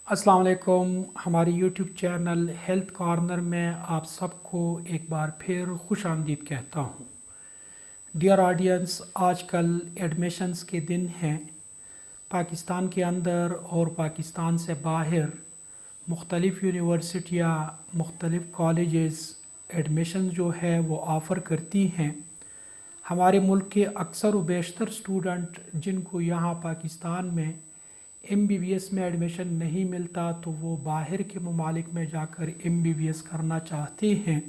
अस्सलाम वालेकुम। हमारे यूट्यूब चैनल हेल्थ कॉर्नर में आप सबको एक बार फिर खुश आमदीद कहता हूँ। डियर ऑडियंस, आजकल एडमिशन्स के दिन हैं। पाकिस्तान के अंदर और पाकिस्तान से बाहर मुख्तलिफ़ यूनिवर्सिटियाँ, मुख्तलिफ़ कॉलेजेस एडमिशन जो है वो ऑफ़र करती हैं। हमारे मुल्क के अक्सर व बेशतर स्टूडेंट जिनको यहाँ पाकिस्तान में MBBS में एडमिशन नहीं मिलता तो वो बाहर के ममालिक में जाकर MBBS करना चाहते हैं।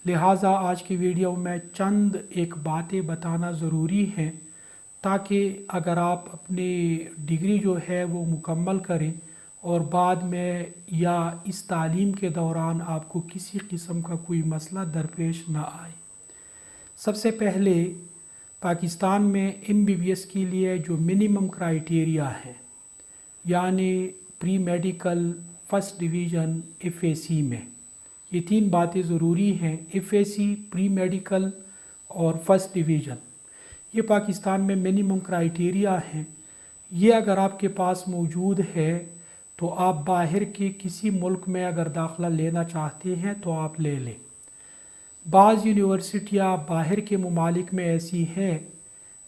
लिहाजा आज की वीडियो में चंद एक बातें बताना ज़रूरी है ताकि अगर आप अपनी डिग्री जो है वो मुकम्मल करें और बाद में या इस तालीम के दौरान आपको किसी किस्म का कोई मसला दरपेश ना आए। सबसे पहले पाकिस्तान में MBBS के लिए जो मिनिमम क्राइटेरिया है, यानी pre medical, first division, FAC में ये तीन बातें ज़रूरी हैं। FAC, प्री मेडिकल और फ़र्स्ट डिवीज़न, ये पाकिस्तान में मिनिमम क्राइटेरिया हैं। ये अगर आपके पास मौजूद है तो आप बाहर के किसी मुल्क में अगर दाखिला लेना चाहते हैं तो आप ले लें। बाज़ यूनिवर्सिटियाँ बाहर के ममालिक में ऐसी हैं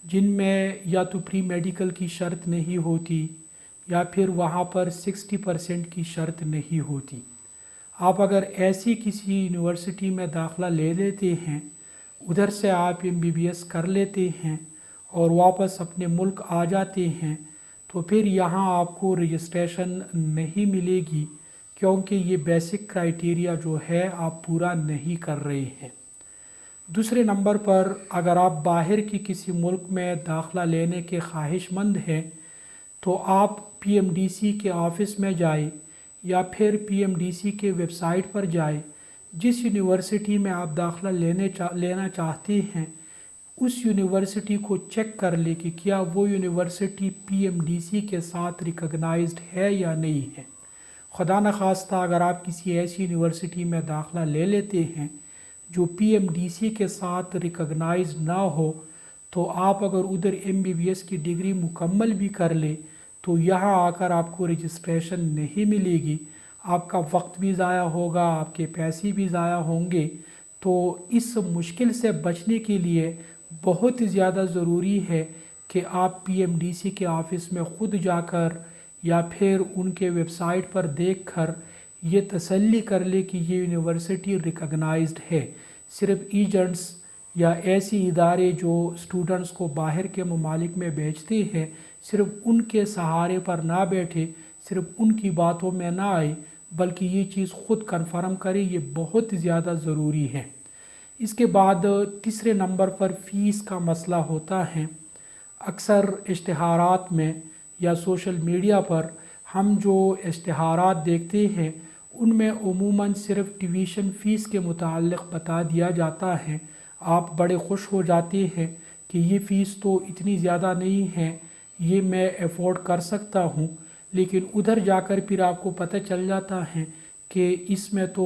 जिनमें या तो प्री मेडिकल की शर्त नहीं होती या फिर वहाँ पर 60% की शर्त नहीं होती। आप अगर ऐसी किसी यूनिवर्सिटी में दाखिला ले लेते हैं, उधर से आप MBBS कर लेते हैं और वापस अपने मुल्क आ जाते हैं तो फिर यहाँ आपको रजिस्ट्रेशन नहीं मिलेगी, क्योंकि ये बेसिक क्राइटेरिया जो है आप पूरा नहीं कर रहे हैं। दूसरे नंबर पर अगर आप बाहर की किसी मुल्क में दाखिला लेने के ख्वाहिशमंद हैं तो आप PMDC के ऑफ़िस में जाए या फिर PMDC के वेबसाइट पर जाए। जिस यूनिवर्सिटी में आप दाखिला लेना चाहते हैं उस यूनिवर्सिटी को चेक कर ले कि क्या वो यूनिवर्सिटी PMDC के साथ रिकॉग्नाइज्ड है या नहीं है। खुदा न खास्ता अगर आप किसी ऐसी यूनिवर्सिटी में दाखिला ले लेते हैं जो PMDC के साथ रिकॉग्नाइज ना हो तो आप अगर उधर MBBS की डिग्री मुकम्मल भी कर ले तो यहाँ आकर आपको रजिस्ट्रेशन नहीं मिलेगी, आपका वक्त भी ज़ाया होगा, आपके पैसे भी ज़ाया होंगे। तो इस मुश्किल से बचने के लिए बहुत ज़्यादा ज़रूरी है कि आप PMDC के ऑफ़िस में ख़ुद जाकर या फिर उनके वेबसाइट पर देखकर ये तसल्ली कर ले कि ये यूनिवर्सिटी रिकॉग्नाइज्ड है। सिर्फ एजेंट्स या ऐसी इदारे जो स्टूडेंट्स को बाहर के ममालिक में भेजते हैं, सिर्फ उनके सहारे पर ना बैठे, सिर्फ उनकी बातों में ना आए, बल्कि ये चीज़ ख़ुद कन्फर्म करे। ये बहुत ज़्यादा ज़रूरी है। इसके बाद तीसरे नंबर पर फ़ीस का मसला होता है। अक्सर इश्तिहारात में या सोशल मीडिया पर हम जो इश्तिहारात देखते हैं उनमें उमूमन सिर्फ ट्यूशन फ़ीस के मुताल्लिक़ बता दिया जाता है। आप बड़े खुश हो जाते हैं कि ये फ़ीस तो इतनी ज़्यादा नहीं है, ये मैं अफोर्ड कर सकता हूँ, लेकिन उधर जाकर फिर आपको पता चल जाता है कि इसमें तो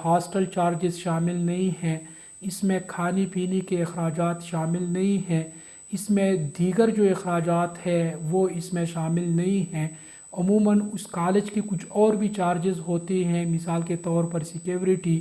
हॉस्टल चार्जेस शामिल नहीं हैं, इसमें खाने पीने के अखराजात शामिल नहीं हैं, इसमें दीगर जो अखराजात है वो इसमें शामिल नहीं हैं। अमूमन उस कॉलेज के कुछ और भी चार्जेस होते हैं, मिसाल के तौर पर सिक्योरिटी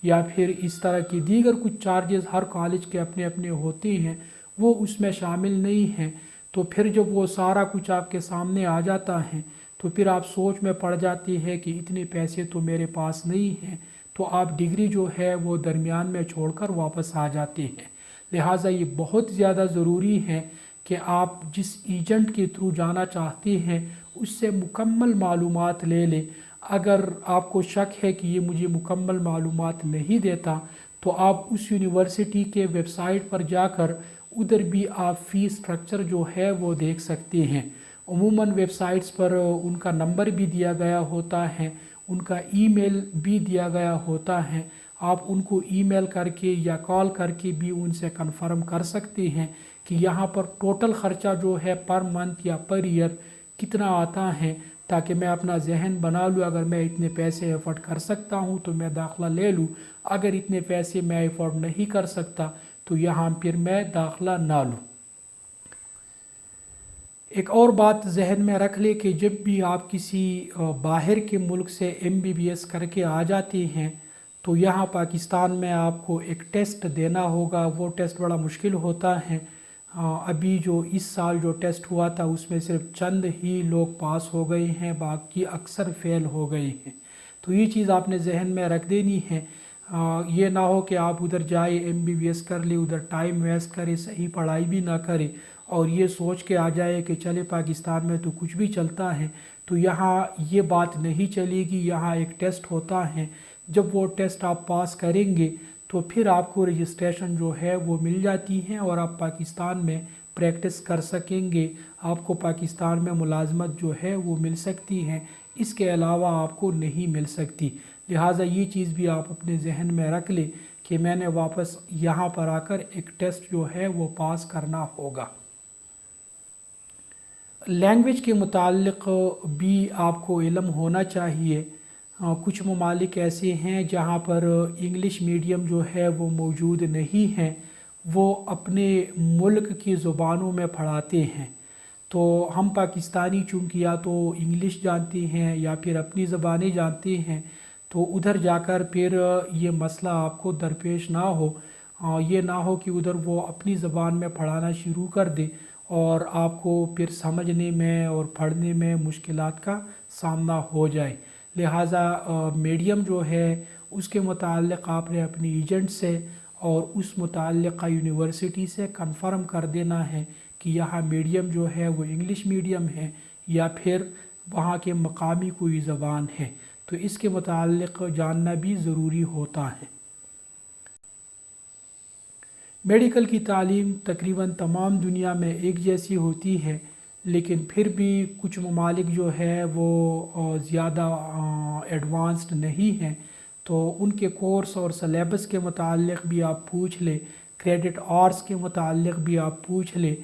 या फिर इस तरह की दीगर कुछ चार्जेस हर कॉलेज के अपने अपने होते हैं, वो उसमें शामिल नहीं हैं। तो फिर जब वो सारा कुछ आपके सामने आ जाता है तो फिर आप सोच में पड़ जाते हैं कि इतने पैसे तो मेरे पास नहीं हैं, तो आप डिग्री जो है वो दरमियान में छोड़कर वापस आ जाते हैं। लिहाजा ये बहुत ज़्यादा ज़रूरी है कि आप जिस एजेंट के थ्रू जाना चाहते हैं उससे मुकम्मल मालूमात ले लें। अगर आपको शक है कि ये मुझे मुकम्मल मालूमात नहीं देता तो आप उस यूनिवर्सिटी के वेबसाइट पर जाकर उधर भी आप फ़ीस स्ट्रक्चर जो है वो देख सकते हैं। अमूमन वेबसाइट्स पर उनका नंबर भी दिया गया होता है, उनका ईमेल भी दिया गया होता है। आप उनको ईमेल करके या कॉल करके भी उनसे कंफर्म कर सकते हैं कि यहाँ पर टोटल ख़र्चा जो है पर मंथ या पर ईयर कितना आता है, ताकि मैं अपना जहन बना लूँ। अगर मैं इतने पैसे अफोर्ड कर सकता हूँ तो मैं दाखिला ले लूँ, अगर इतने पैसे मैं अफोर्ड नहीं कर सकता तो यहाँ फिर मैं दाखिला ना लूँ। ایک اور بات ذہن میں رکھ لے کہ جب بھی آپ کسی باہر کے ملک سے MBBS کر کے آ جاتے ہیں تو یہاں پاکستان میں آپ کو ایک ٹیسٹ دینا ہوگا. وہ ٹیسٹ بڑا مشکل ہوتا ہے. ابھی جو اس سال جو ٹیسٹ ہوا تھا اس میں صرف چند ہی لوگ پاس ہو گئے ہیں، باقی اکثر فیل ہو گئے ہیں. تو یہ چیز آپ نے ذہن میں رکھ دینی ہے. یہ نہ ہو کہ آپ ادھر جائے MBBS کر لے، ادھر ٹائم ویسٹ کرے، صحیح پڑھائی بھی نہ کرے اور یہ سوچ کے آ جائے کہ چلے پاکستان میں تو کچھ بھی چلتا ہے. تو یہاں یہ بات نہیں چلے گی. یہاں ایک ٹیسٹ ہوتا ہے. جب وہ ٹیسٹ آپ پاس کریں گے تو پھر آپ کو رجسٹریشن جو ہے وہ مل جاتی ہے اور آپ پاکستان میں پریکٹس کر سکیں گے. آپ کو پاکستان میں ملازمت جو ہے وہ مل سکتی ہے، اس کے علاوہ آپ کو نہیں مل سکتی. لہٰذا یہ چیز بھی آپ اپنے ذہن میں رکھ لیں کہ میں نے واپس یہاں پر آ کر ایک ٹیسٹ جو ہے وہ پاس کرنا ہوگا. لینگویج کے متعلق بھی آپ کو علم ہونا چاہیے. کچھ ممالک ایسے ہیں جہاں پر انگلش میڈیم جو ہے وہ موجود نہیں ہیں، وہ اپنے ملک کی زبانوں میں پڑھاتے ہیں. تو ہم پاکستانی چونکہ یا تو انگلش جانتے ہیں یا پھر اپنی زبانیں جانتے ہیں، تو ادھر جا کر پھر یہ مسئلہ آپ کو درپیش نہ ہو. یہ نہ ہو کہ ادھر وہ اپنی زبان میں پڑھانا شروع کر دے اور آپ کو پھر سمجھنے میں اور پڑھنے میں مشکلات کا سامنا ہو جائے. لہٰذا میڈیم جو ہے اس کے متعلق آپ نے اپنی ایجنٹ سے اور اس متعلقہ یونیورسٹی سے کنفرم کر دینا ہے کہ یہاں میڈیم جو ہے وہ انگلش میڈیم ہے یا پھر وہاں کے مقامی کوئی زبان ہے. تو اس کے متعلق جاننا بھی ضروری ہوتا ہے. میڈیکل کی تعلیم تقریباً تمام دنیا میں ایک جیسی ہوتی ہے، لیکن پھر بھی کچھ ممالک جو ہے وہ زیادہ ایڈوانسڈ نہیں ہیں. تو ان کے کورس اور سلیبس کے متعلق بھی آپ پوچھ لیں، کریڈٹ آرز کے متعلق بھی آپ پوچھ لیں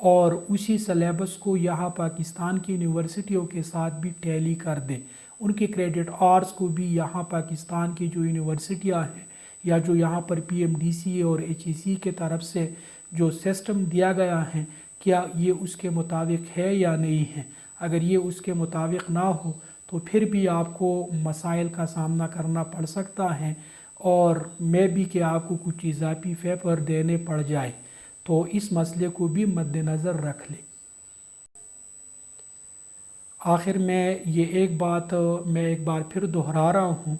اور اسی سلیبس کو یہاں پاکستان کی یونیورسٹیوں کے ساتھ بھی ٹیلی کر دیں. ان کے کریڈٹ آرز کو بھی یہاں پاکستان کی جو یونیورسٹیاں ہیں یا جو یہاں پر PMDC اور HEC کے طرف سے جو سسٹم دیا گیا ہے، کیا یہ اس کے مطابق ہے یا نہیں ہے. اگر یہ اس کے مطابق نہ ہو تو پھر بھی آپ کو مسائل کا سامنا کرنا پڑ سکتا ہے اور میں بھی کہ آپ کو کچھ اضافی پیپر دینے پڑ جائے. تو اس مسئلے کو بھی مد نظر رکھ لیں. آخر میں یہ ایک بات میں ایک بار پھر دہرا رہا ہوں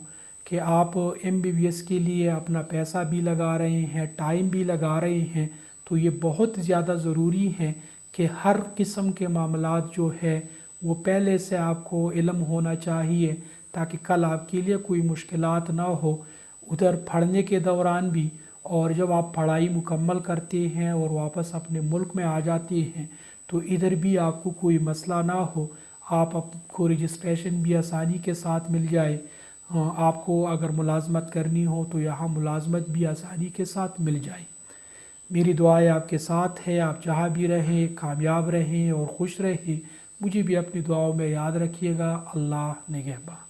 کہ آپ MBBS کے لیے اپنا پیسہ بھی لگا رہے ہیں، ٹائم بھی لگا رہے ہیں. تو یہ بہت زیادہ ضروری ہے کہ ہر قسم کے معاملات جو ہے وہ پہلے سے آپ کو علم ہونا چاہیے تاکہ کل آپ کے لیے کوئی مشکلات نہ ہو ادھر پڑھنے کے دوران بھی. اور جب آپ پڑھائی مکمل کرتے ہیں اور واپس اپنے ملک میں آ جاتے ہیں تو ادھر بھی آپ کو کوئی مسئلہ نہ ہو، آپ کو رجسٹریشن بھی آسانی کے ساتھ مل جائے. آپ کو اگر ملازمت کرنی ہو تو یہاں ملازمت بھی آسانی کے ساتھ مل جائے. میری دعائیں آپ کے ساتھ ہے. آپ جہاں بھی رہیں کامیاب رہیں اور خوش رہیں. مجھے بھی اپنی دعاؤں میں یاد رکھیے گا. اللہ نگہباں.